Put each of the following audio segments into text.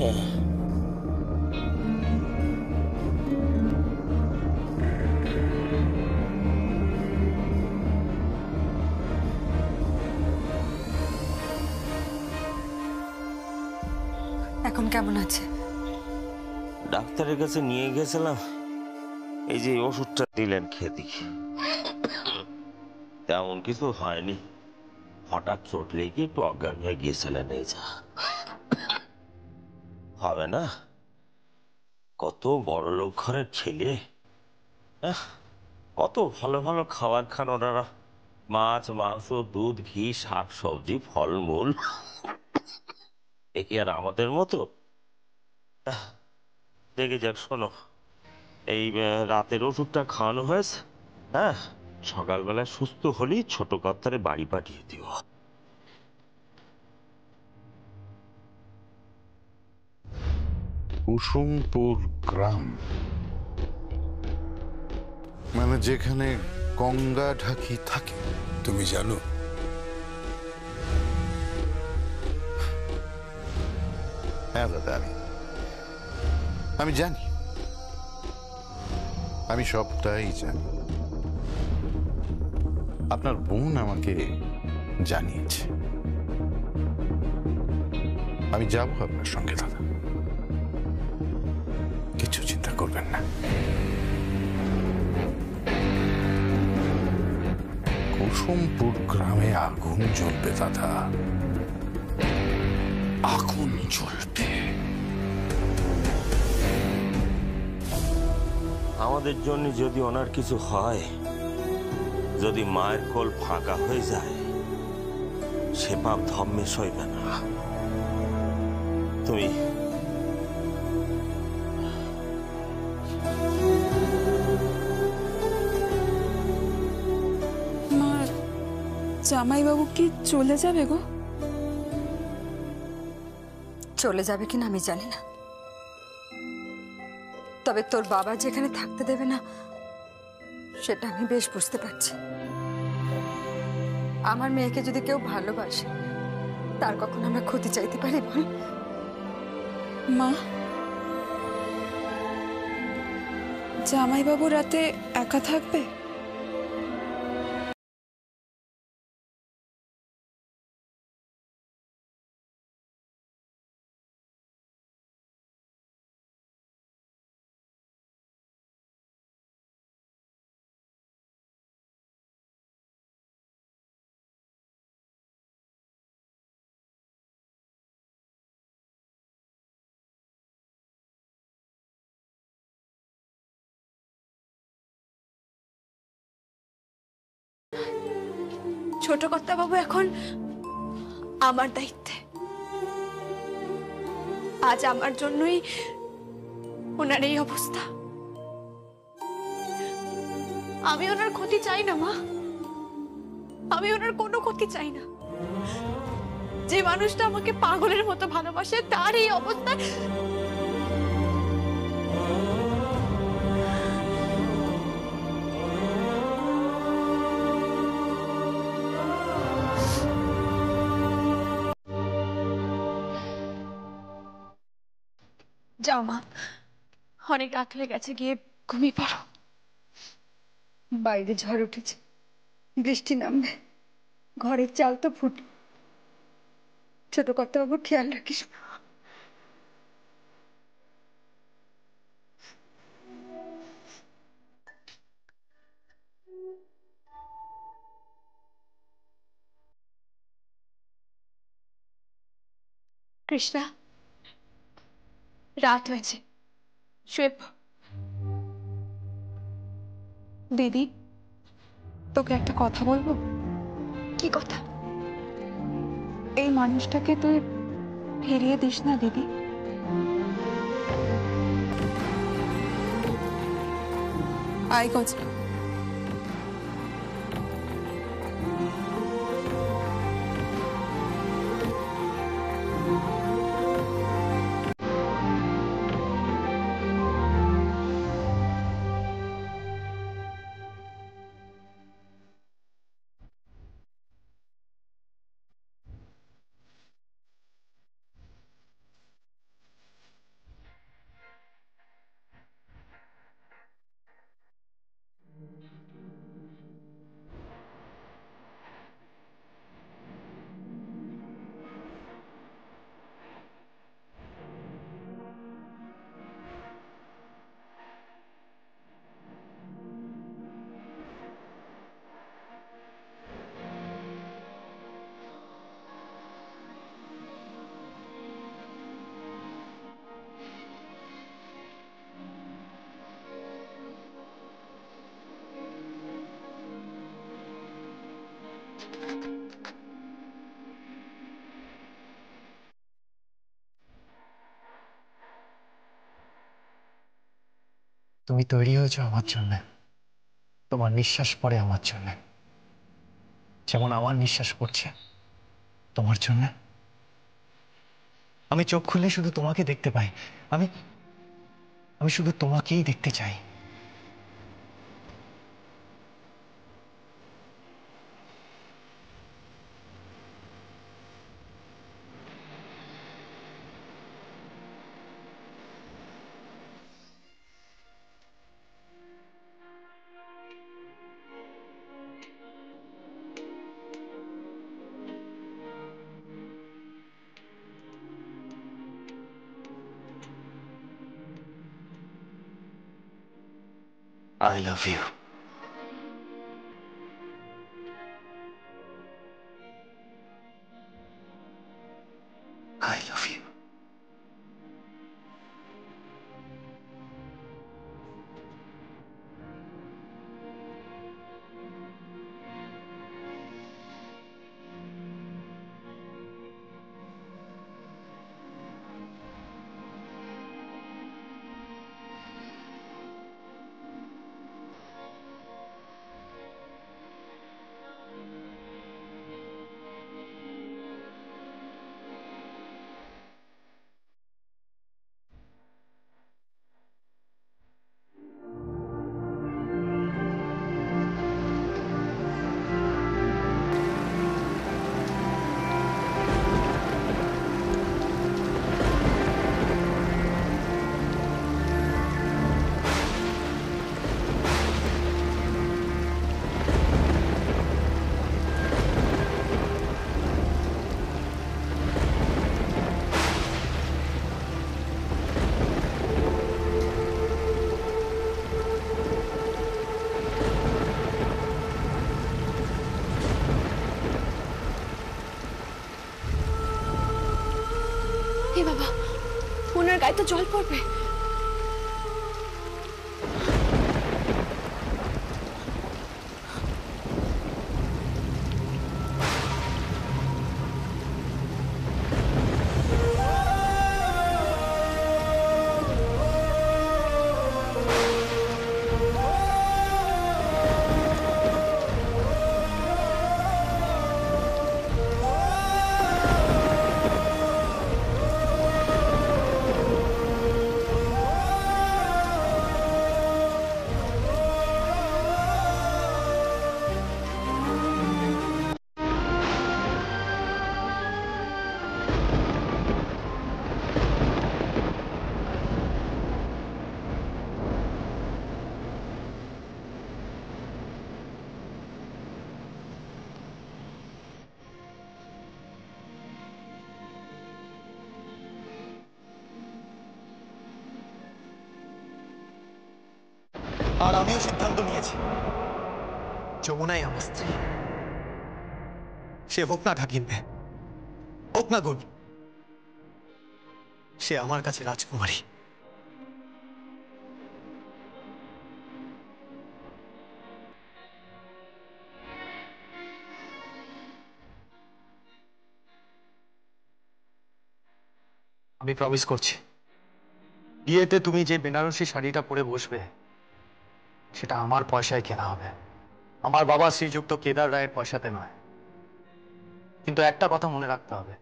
এখন কেমন আছে? ডাক্তারের কাছে নিয়ে গেছিলাম, এই যে ওষুধটা দিলেন খেতে, তেমন কিছু হয়নি। হঠাৎ চোট লেগে একটু অজ্ঞান হয়ে গিয়েছিলেন। এই যা হবে না, কত বড় লোক ঘরের ছেলে, কত ভালো ভালো খাবার খান ওনারা, মাছ মাংস দুধ ঘি শাক সবজি ফলমূল, এ কি আর আমাদের মতো? দেখে যাক, শোনো, এই রাতের ওষুধটা খাওয়ানো হয়েছে, হ্যাঁ, সকালবেলায় সুস্থ হলেই ছোট কর্তারে বাড়ি পাঠিয়ে দিও। কুসুমপুর গ্রাম মানে যেখানে গঙ্গা ঢাকি থাকে, তুমি জানো? হ্যাঁ দাদা, আমি জানি, আমি সবটাই জানি। আপনার বোন আমাকে জানিয়েছে। আমি যাব আপনার সঙ্গে দাদা, কিছু চিন্তা করবেন না। কুসুমপুর গ্রামে আগুন জ্বলবে দাদা, আগুন জ্বলবে। আমাদের জন্য যদি ওনার কিছু হয়, যদি মায়ের কোল ফাঁকা হয়ে যায়, সে পাপ ধর্মে সইবে না। তুমি মা, জামাইবাবু কি চলে যাবে গো? চলে যাবে কিনা আমি জানি না, তবে তোর বাবা যেখানে থাকতে দেবে না সেটা আমি বেশ বুঝতে পারছি। আমার মেয়েকে যদি কেউ ভালোবাসে, তার কখন আমরা ক্ষতি চাইতে পারি বল? মা, জামাইবাবু রাতে একা থাকবে? ছোট কর্তাবাবু এখন আমার দায়িত্বে। আজ আমার জন্যই ওনার এই অবস্থা। আমি ওনার ক্ষতি চাই না মা, আমি ওনার কোনো ক্ষতি চাই না। যে মানুষটা আমাকে পাগলের মতো ভালোবাসে, তার এই অবস্থায় যাও মা, অনেক রাত হয়ে গেছে, গিয়ে ঘুমিয়ে পড়ো। বাইরে ঝড় উঠেছে, বৃষ্টি নামবে, ঘরের চাল তো ফুটে। ছোট কর্তাবাবু খেয়াল রাখিস। কৃষ্ণা, রাত হয়েছে, শুয়ে পড়। দিদি, তোকে একটা কথা বলবো। কি কথা? এই মানুষটাকে তুই ফিরিয়ে দিস না দিদি। আয় গজ। তুমি তৈরি হয়েছো আমার জন্য, তোমার নিঃশ্বাস পড়ে আমার জন্য, যেমন আমার নিঃশ্বাস পড়ছে তোমার জন্য। আমি চোখ খুললে শুধু তোমাকে দেখতে পাই, আমি আমি শুধু তোমাকেই দেখতে চাই। I love you. I love you. এ বাবা, ওনার গায়ে তো জল পড়বে। আর আমিও সিদ্ধান্ত নিয়েছি, যমুনাই আমার স্ত্রী। সে হোক না ঢাকির মেয়ে, হোক না গুণ, সে আমার কাছে রাজকুমারী। আমি প্রমিস করছি, বিয়েতে তুমি যে বেনারসি শাড়িটা পরে বসবে সেটা আমার পয়সায় কেনা হবে, আমার বাবা শ্রীযুক্ত কেদার রায়ের পয়সাতে নয়। কিন্তু একটা কথা মনে রাখতে হবে,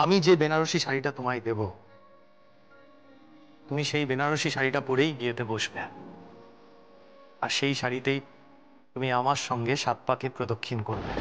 আমি যে বেনারসি শাড়িটা তোমায় দেব, তুমি সেই বেনারসি শাড়িটা পরেই বিয়েতে বসবে, আর সেই শাড়িতেই তুমি আমার সঙ্গে 7 পাকে প্রদক্ষিণ করবে।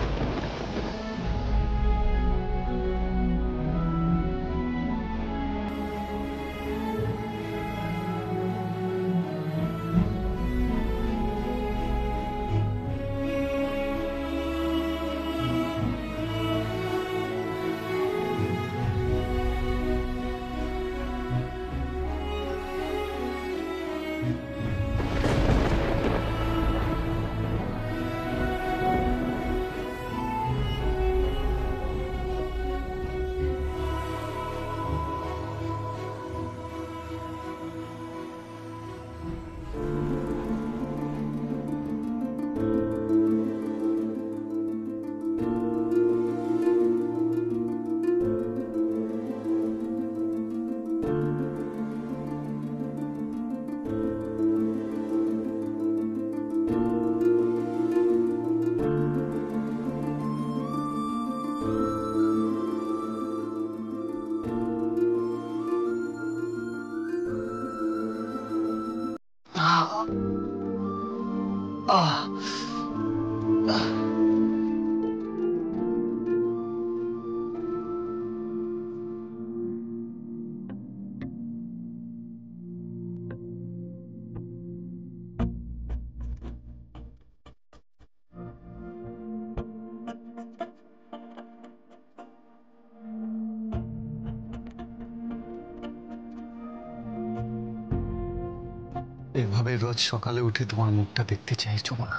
এভাবে রোজ সকালে উঠে তোমার মুখটা দেখতে চাই যমুনা,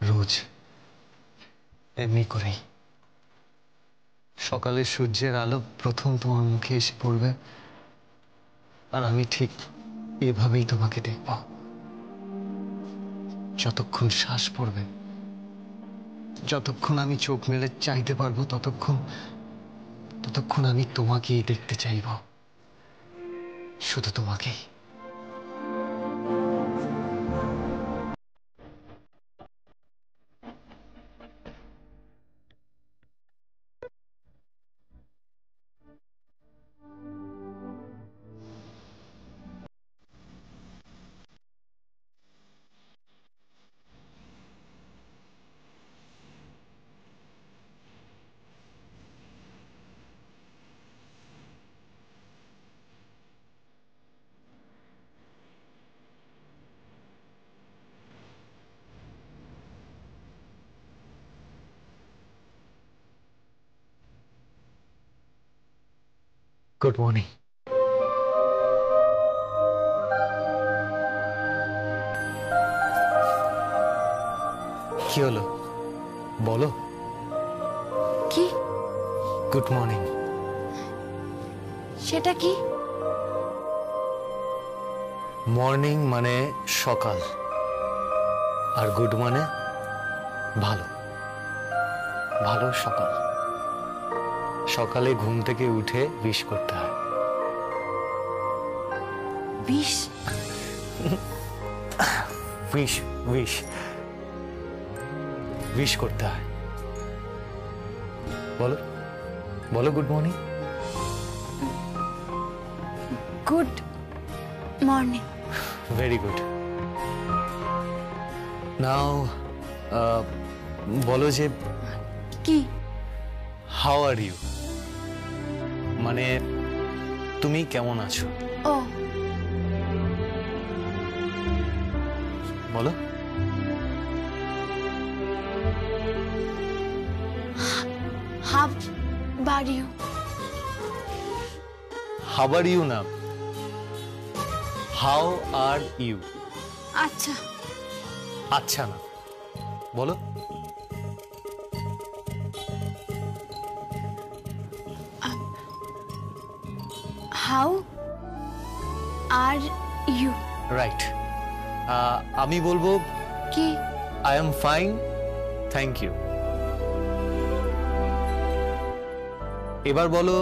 রোজ এমনি করেই। সকালে সূর্যের আলো প্রথম তোমার মুখে এসে পড়বে, আর আমি ঠিক এভাবেই তোমাকে দেখব। যতক্ষণ শ্বাস পড়বে, যতক্ষণ আমি চোখ মেলে চাইতে পারবো, ততক্ষণ ততক্ষণ আমি তোমাকেই দেখতে চাইব, শুধু তোমাকেই। Good morning. কি হলো বলো? কি? Good morning. সেটা কি? মর্নিং মানে সকাল, আর গুড মানে ভালো। ভালো সকাল। সকালে ঘুম থেকে উঠে উইশ করতে হয়। বিষ? উইশ উইশ উইশ করতে হয়। বলো বলো good morning. Good morning. Very good. Now বলো যে কি? হাউ আর ইউ, মানে তুমি কেমন আছো? ও, বলো। How are you? How are you না, হাউ আর ইউ। আচ্ছা। আচ্ছা না, বলো। How are you? রাইট। আমি বলবো কি? I am fine, thank you. এবার বলো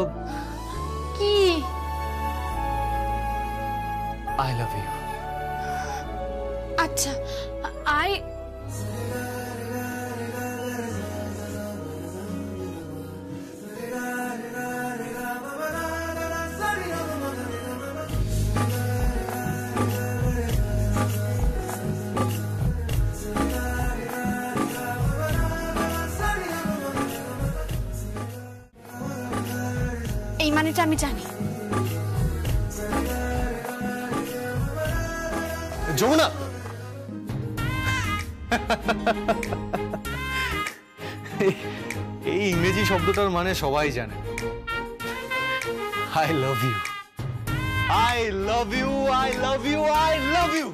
কি? I love you. আচ্ছা, আই এই মানেটা আমি জানি। যমুনা, এই ইংরেজি শব্দটার মানে সবাই জানে। I love you, I love you, I love you, I love you.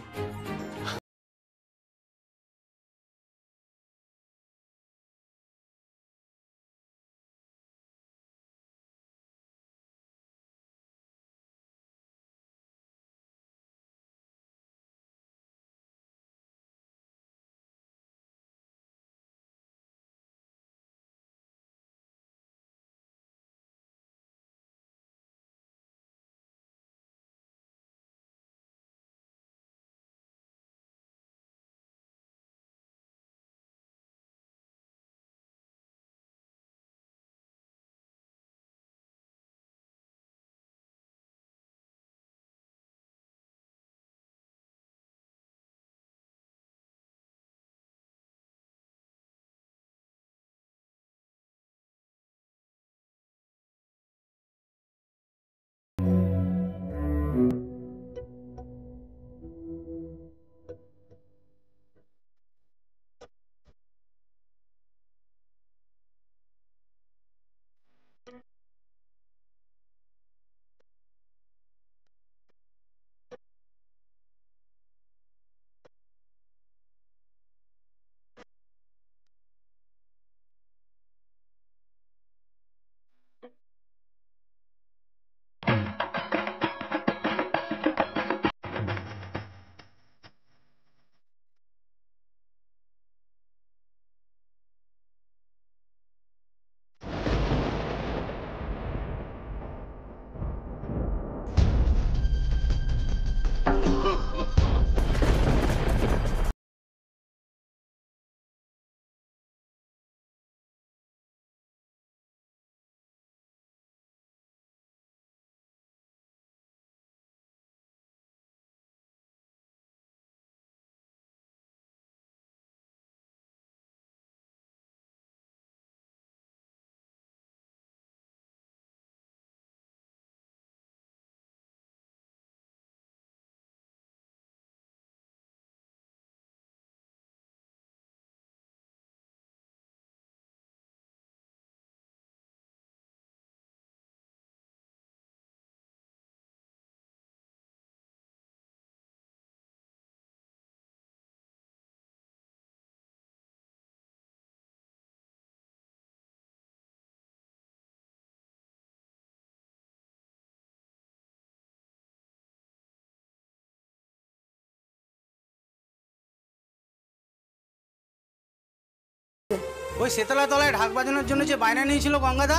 ওই সেতলায় তলায় ঢাক বাজানোর জন্য যে বায়না নিয়েছিল গঙ্গাদা,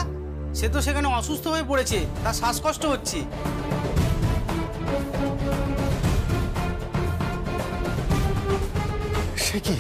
সে তো সেখানে অসুস্থ হয়ে পড়েছে, তার শ্বাসকষ্ট হচ্ছে। সে কি?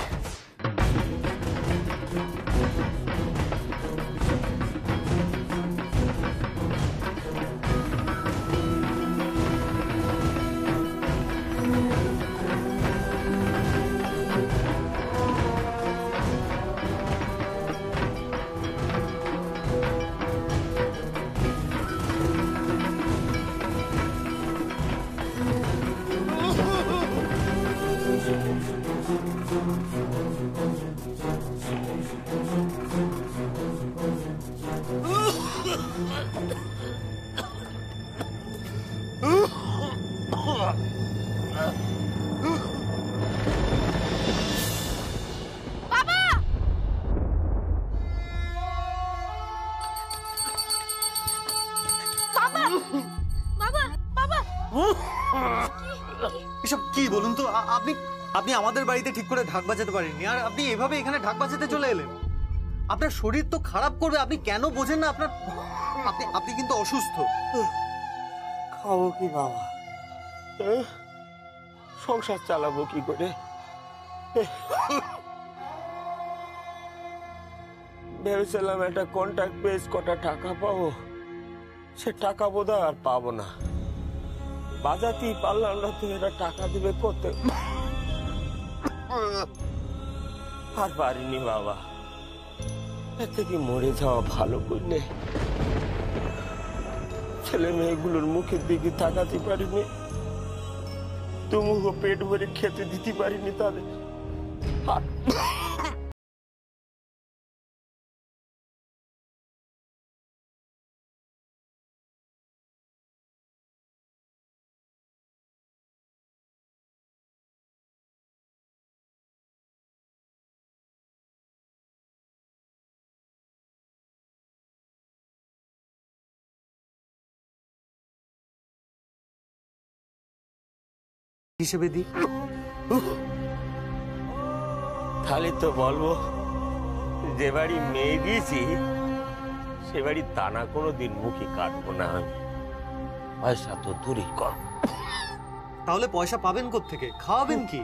এসব কি বলুন তো? আপনি আপনি আমাদের বাড়িতে ঠিক করে ঢাক বাজাতে পারেননি, আর আপনি এভাবে এখানে ঢাক বাজাতে চলে এলেন। আপনার শরীর তো খারাপ করবে, আপনি কেন বোঝেন না? আপনার আপনি আপনি কিন্তু অসুস্থ। খাবো কি বাবা? সংসার চালাবো কি করে? ভেবেছিলাম একটা কন্ট্রাক্ট পেজ কটা টাকা পাবো, সে টাকা বোধহয় আর পাবো না। বাজাতেই পারলাম না, তুমি এটা টাকা দিবে করতে আর পারিনি বাবা। এর থেকে মরে যাওয়া ভালো করলে। ছেলে মেয়েগুলোর মুখের দিকে তাকাতে পারিনি, তুমিও পেট ভরে খেতে দিতে পারিনি তাদের। হিসেবে দিই। তাহলে তো বলবো, যে বাড়ি মেয়ে দিয়েছি সে বাড়ির দানা কোনোদিন মুখে কাটবো না আমি। পয়সা তো দূরই কর। তাহলে পয়সা পাবেন কোত্থেকে? খাওয়াবেন কি?